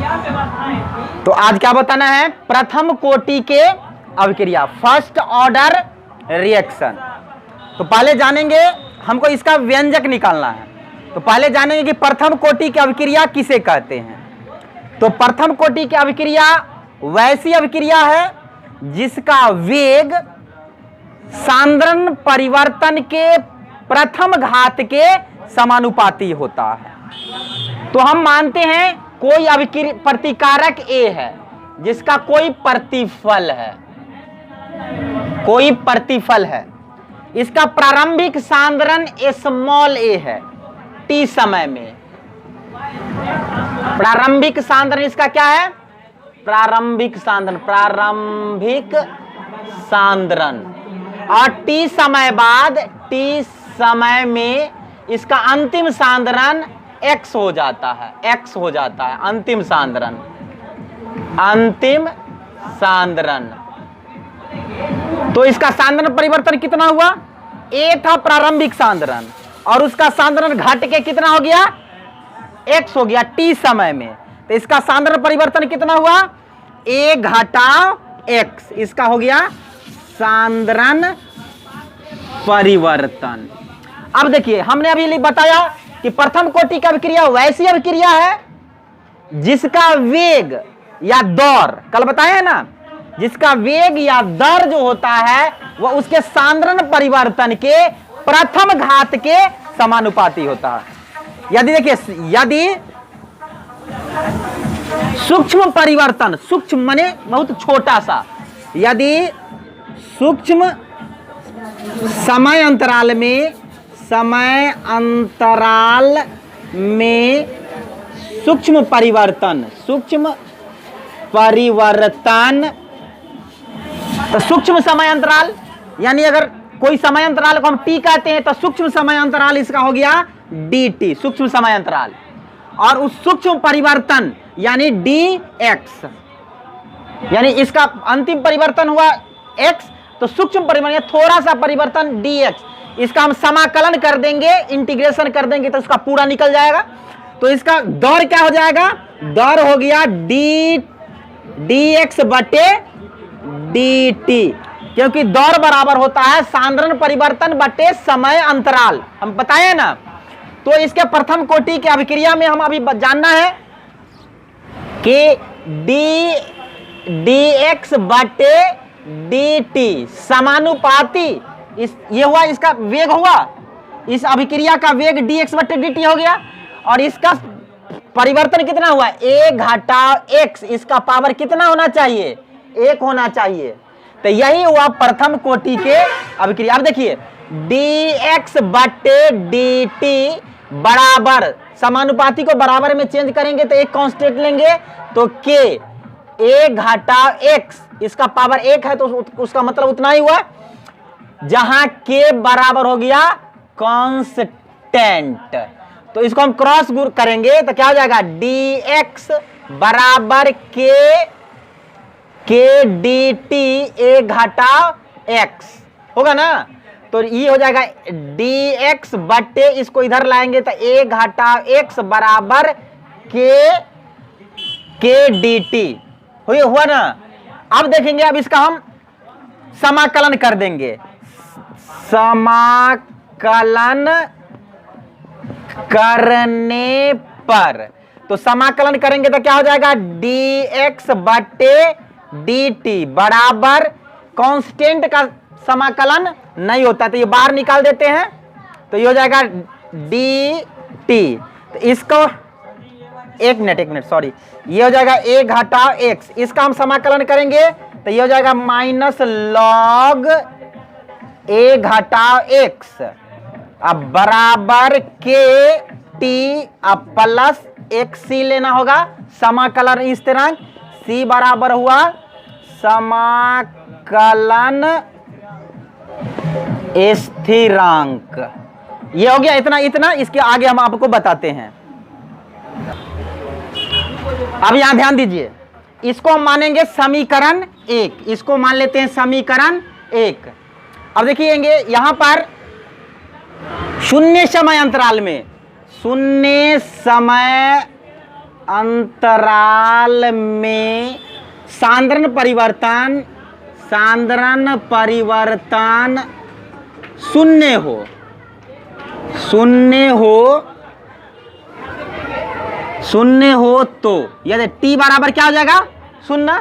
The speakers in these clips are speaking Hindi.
तो आज क्या बताना है? प्रथम कोटि के अभिक्रिया, फर्स्ट ऑर्डर रिएक्शन। तो पहले जानेंगे, हमको इसका व्यंजक निकालना है। तो पहले जानेंगे कि प्रथम कोटि की अभिक्रिया किसे कहते हैं। तो प्रथम कोटि की अभिक्रिया वैसी अभिक्रिया है जिसका वेग सांद्रण परिवर्तन के प्रथम घात के समानुपाती होता है। तो हम मानते हैं कोई अभिक्रिया प्रतिकारक A है जिसका कोई प्रतिफल है, कोई प्रतिफल है, इसका प्रारंभिक सांद्रण स्मॉल a है t समय में। प्रारंभिक सांद्रण इसका क्या है? प्रारंभिक सांद्रण, प्रारंभिक सांद्रण। और t समय बाद, t समय में इसका अंतिम सांद्रण x हो जाता है, x हो जाता है अंतिम सांद्रण, अंतिम सांद्रण। तो इसका सांद्रण परिवर्तन कितना हुआ? A था प्रारंभिक सांद्रण और उसका सांद्रण घट के कितना हो गया? x हो गया t समय में। तो इसका सांद्रण परिवर्तन कितना हुआ? A घटाव x, इसका हो गया सांद्रण परिवर्तन। अब देखिए, हमने अभी बताया कि प्रथम कोटि की अभिक्रिया वैसी अभिक्रिया है जिसका वेग या दौर, कल बताया है ना, जिसका वेग या दर जो होता है वह उसके सांद्रण परिवर्तन के प्रथम घात के समानुपाती होता है। यदि देखिए, यदि सूक्ष्म परिवर्तन, सूक्ष्म माने बहुत छोटा सा, यदि सूक्ष्म समय अंतराल में, समय अंतराल में सूक्ष्म परिवर्तन, सूक्ष्म परिवर्तन, तो सूक्ष्म समय अंतराल यानी अगर कोई समय अंतराल को हम t कहते हैं तो सूक्ष्म समय अंतराल इसका हो गया dt, सूक्ष्म समय अंतराल। और उस सूक्ष्म परिवर्तन यानी dx, यानी इसका अंतिम परिवर्तन हुआ x, तो सूक्ष्म परिवर्तन थोड़ा सा परिवर्तन dx, इसका हम समाकलन कर देंगे, इंटीग्रेशन कर देंगे तो इसका पूरा निकल जाएगा। तो इसका दौर क्या हो जाएगा? दौर हो गया dx बटे dt, क्योंकि दौर बराबर होता है सांद्रण परिवर्तन बटे समय अंतराल, हम बताए ना। तो इसके प्रथम कोटि की अभिक्रिया में हम अभी जानना है कि dx बटे dt समानुपाती, ये हुआ इसका वेग हुआ, इस अभिक्रिया का वेग dx बटे dt हो गया। और इसका परिवर्तन कितना हुआ? a घटाव x, इसका पावर कितना होना चाहिए? 1 होना चाहिए। तो यही हुआ प्रथम कोटि के अभिक्रिया। अब देखिए, dx बटे dt बराबर, समानुपाती को बराबर में चेंज करेंगे तो एक कांस्टेंट लेंगे, तो k a घटाव x, इसका पावर 1 है तो उसका मतलब उतना ही हुआ, जहां k बराबर हो गया कांस्टेंट। तो इसको हम क्रॉस गुण करेंगे तो क्या हो जाएगा? dx बराबर k dt a घटाव x होगा ना। तो ये हो जाएगा dx बटे, इसको इधर लाएंगे तो a घटाव x बराबर k dt हुआ ना। अब देखेंगे, अब इसका हम समाकलन कर देंगे, समाकलन करने पर, तो समाकलन करेंगे तो क्या हो जाएगा? dx बटे dt बराबर, कांस्टेंट का समाकलन नहीं होता तो ये बाहर निकाल देते हैं, तो ये हो जाएगा dt। तो इसको एक मिनट सॉरी, ये हो जाएगा a घटाव x, इसका हम समाकलन करेंगे तो ये हो जाएगा माइनस लॉग a घटाव x, अब बराबर k t, अब प्लस xc लेना होगा समाकलन स्थिरांक, c बराबर हुआ समाकलन स्थिरांक। ये हो गया इतना, इसके आगे हम आपको बताते हैं। अब यहां ध्यान दीजिए, इसको हम मानेंगे समीकरण 1, इसको मान लेते हैं समीकरण 1। अब देखिएंगे यहां पर शून्य समय अंतराल में, शून्य समय अंतराल में सांद्रण परिवर्तन शून्य हो तो यदि t बराबर क्या हो जाएगा, शून्य,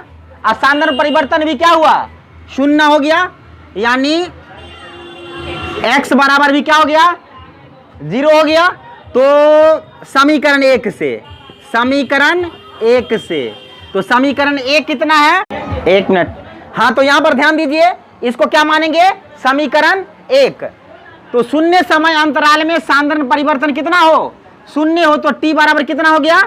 और सांद्रण परिवर्तन भी क्या हुआ, शून्य हो गया, यानी x बराबर भी क्या हो गया, 0 हो गया। तो समीकरण एक से तो समीकरण एक कितना है, 1 मिनट, हाँ तो यहां पर ध्यान दीजिए, इसको क्या मानेंगे, समीकरण एक। तो शून्य समय अंतराल में सांद्रण परिवर्तन कितना हो, शून्य हो, तो t बराबर कितना हो गया,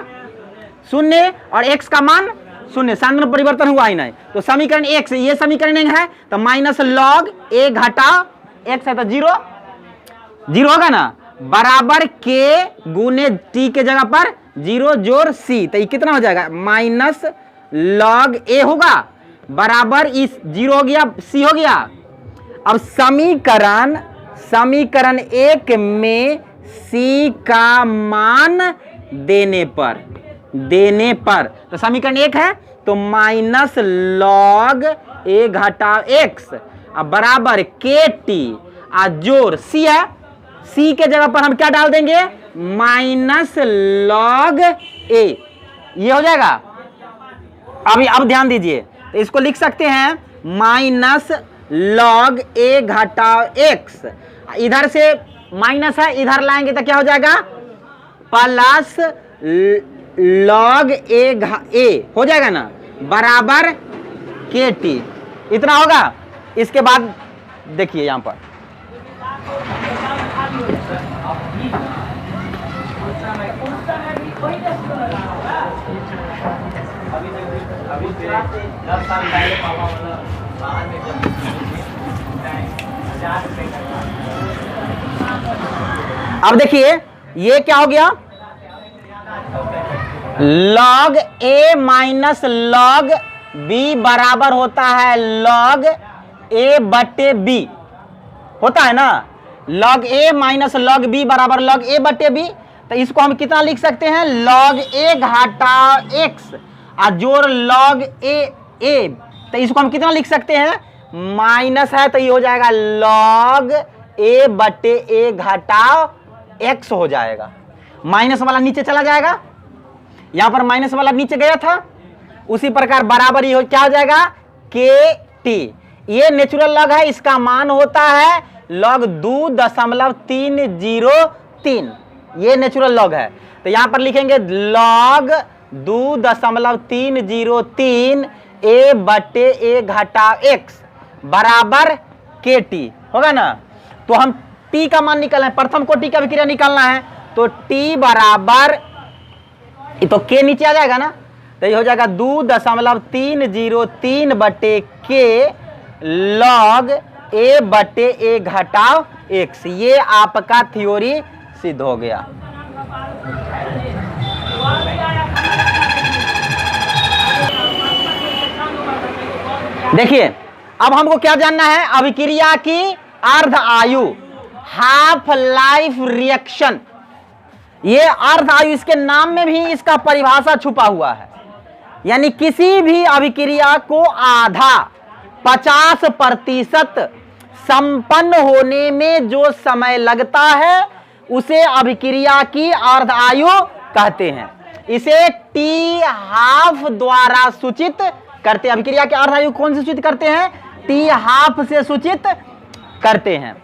शून्य, और x का मान शून्य, सांद्रण परिवर्तन हुआ ही नहीं। तो समीकरण एक से ये समीकरण एक है, तो माइनस लॉग a घटाओ x है तो 0 होगा ना, बराबर k गुने t के जगह पर 0 जोड़ c, तो ये कितना हो जाएगा, माइनस लॉग a होगा, बराबर इस 0 हो गया, c हो गया। अब समीकरण एक में c का मान देने पर तो समीकरण एक है, तो माइनस लॉग a घटाओ x, अब बराबर के टी, जोड़ c है, c के जगह पर हम क्या डाल देंगे, माइनस लॉग a, ये हो जाएगा। अब ध्यान दीजिए, तो इसको लिख सकते हैं माइनस लॉग a घटाओ x, इधर से माइनस है, इधर लाएंगे तो क्या हो जाएगा, प्लस लॉग a हो जाएगा ना, बराबर के टी, इतना होगा। इसके बाद देखिए यहां पर अब देखिए ये क्या हो गया, log a minus log b बराबर होता है लॉग a बटे b, होता है ना, log a minus log b बराबर लॉग a बटे b। तो इसको हम कितना लिख सकते हैं, लॉग a घटाओ x और जोड़ लॉग a, तो इसको हम कितना लिख सकते हैं, माइनस है तो ये हो जाएगा लॉग a बटे a घटाओ x हो जाएगा, माइनस वाला नीचे चला जाएगा, यहां पर माइनस वाला नीचे गया था, उसी प्रकार बराबर ही क्या हो जाएगा, के टी, ये नेचुरल लॉग है, इसका मान होता है लॉग 2.303, ये नेचुरल लॉग है। तो यहां पर लिखेंगे लॉग 2.303 a बटे a घटाओ x बराबर के टी होगा ना। तो हम t का मान निकालना है, प्रथम कोटि का अभिक्रिया निकालना है, तो t बराबर, तो k नीचे आ जाएगा ना, तो ये हो जाएगा 2.303 बटे के लॉग a बटे a घटाओ x, ये आपका थ्योरी सिद्ध हो गया। देखिए अब हमको क्या जानना है, अभिक्रिया की अर्ध आयु, हाफ लाइफ रिएक्शन, ये अर्ध आयु, इसके नाम में भी इसका परिभाषा छुपा हुआ है, यानी किसी भी अभिक्रिया को आधा 50% संपन्न होने में जो समय लगता है उसे अभिक्रिया की अर्ध आयु कहते हैं। इसे टी हाफ द्वारा सूचित करते हैं। अभिक्रिया की अर्ध आयु कौन से सूचित करते हैं, टी हाफ से सूचित करते हैं।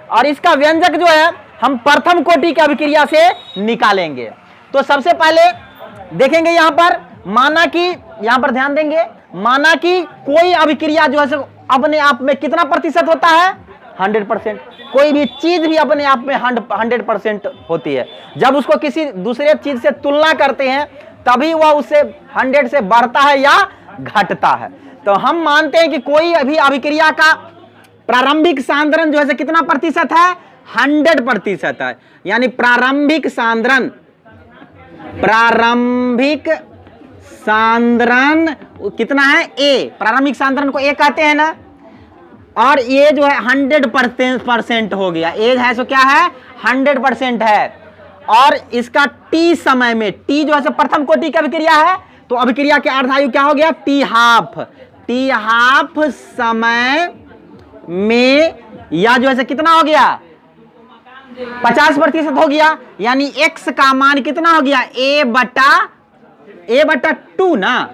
और इसका व्यंजक जो है हम प्रथम कोटि की अभिक्रिया से निकालेंगे। तो सबसे पहले देखेंगे यहां पर, माना कि यहां पर ध्यान देंगे, माना कि कोई अभिक्रिया जो है अपने आप में कितना प्रतिशत होता है, 100%। कोई भी चीज भी अपने आप में 100% होती है। जब उसको किसी दूसरे चीज से तुलना करते हैं तभी वह उससे 100 से बढ़ता है या घटता है। तो हम मानते हैं कि कोई भी अभिक्रिया का प्रारंभिक सांद्रण जो है कितना प्रतिशत है, 100% है। यानी प्रारंभिक सांद्रण कितना है, A, प्रारंभिक सांद्रण को A कहते हैं ना, और ये जो है 100% हो गया, A है सो क्या है, 100% है। और इसका टी समय में, टी जो है प्रथम कोटि की अभिक्रिया है, तो अभिक्रिया के अर्ध आयु क्या हो गया? T half. टी हाफ समय में या जो है कितना हो गया? 50% हो गया, यानी x का मान कितना हो गया? a बटा 2 ना,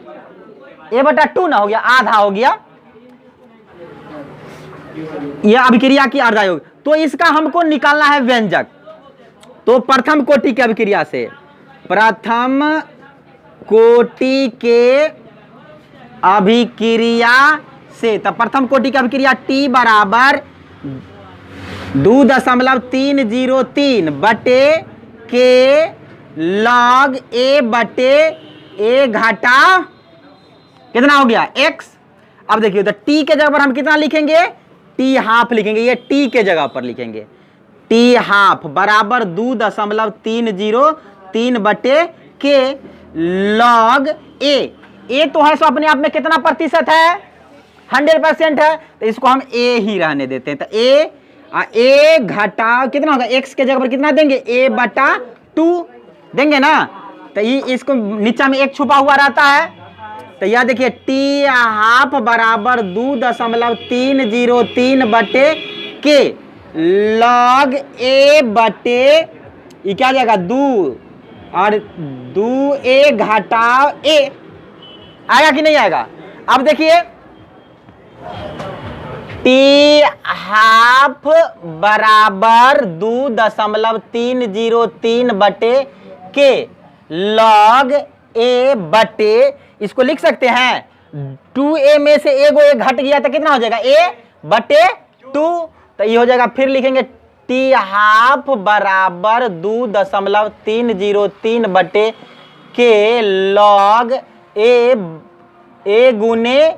a बटा 2 ना हो गया, आधा हो गया, यह अभिक्रिया की अर्ध आयु। तो इसका हमको निकालना है व्यंजक। तो प्रथम कोटि की अभिक्रिया से, प्रथम कोटि के अभिक्रिया से, तब प्रथम कोटि की अभिक्रिया T बराबर 2.303 बटे के लॉग a बटे a घटा कितना हो गया? x। अब देखिए तो t के जगह पर हम कितना लिखेंगे? t हाफ लिखेंगे, ये t के जगह पर लिखेंगे। t हाफ बराबर 2.303 बटे के लॉग a। a तो है सो अपने आप में कितना प्रतिशत है? 100% है, तो इसको हम a ही रहने देते हैं। तो a घटा कितना होगा? x के जगह पर कितना देंगे? a बटा 2 देंगे ना। तो ये इसको नीचा में एक छुपा हुआ रहता है, तो यह देखिए t हाफ बराबर 2.303 बटे के लॉग a बटे ये क्या जाएगा? 2 और 2a घटा a। आएगा कि नहीं आएगा? अब देखिए t हाफ बराबर 2.303 बटे के लॉग a बटे, इसको लिख सकते हैं 2a में से एगो एक घट गया तो कितना हो जाएगा? a बटे 2। तो ये हो जाएगा, फिर लिखेंगे t हाफ बराबर 2.303 बटे के लॉग a गुने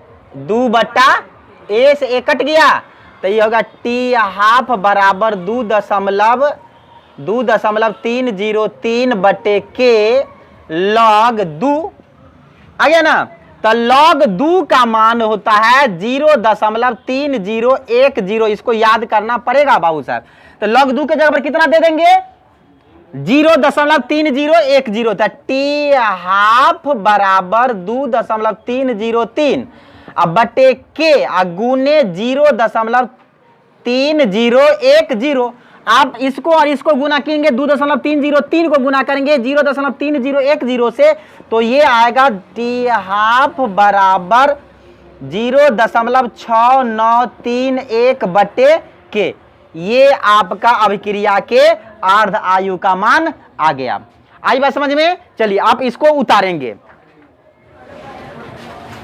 2 बटा a से a कट गया, तो ये होगा t हाफ बराबर 2.303 बटे के लॉग 2 आ गया ना। तो लॉग 2 का मान होता है 0.3010। इसको याद करना पड़ेगा बाबू साहब। तो लॉग 2 के जगह पर कितना दे देंगे? 0.3010। था टी हाफ बराबर 2.303 अब बटे के गुने 0.3010। आप इसको और इसको गुना करेंगे, 2.303 को गुना करेंगे 0.3010 से, तो ये आएगा टी हाफ बराबर 0.6931 बटे के। ये आपका अभिक्रिया के अर्ध आयु का मान आ गया। आई बात समझ में? चलिए आप इसको उतारेंगे।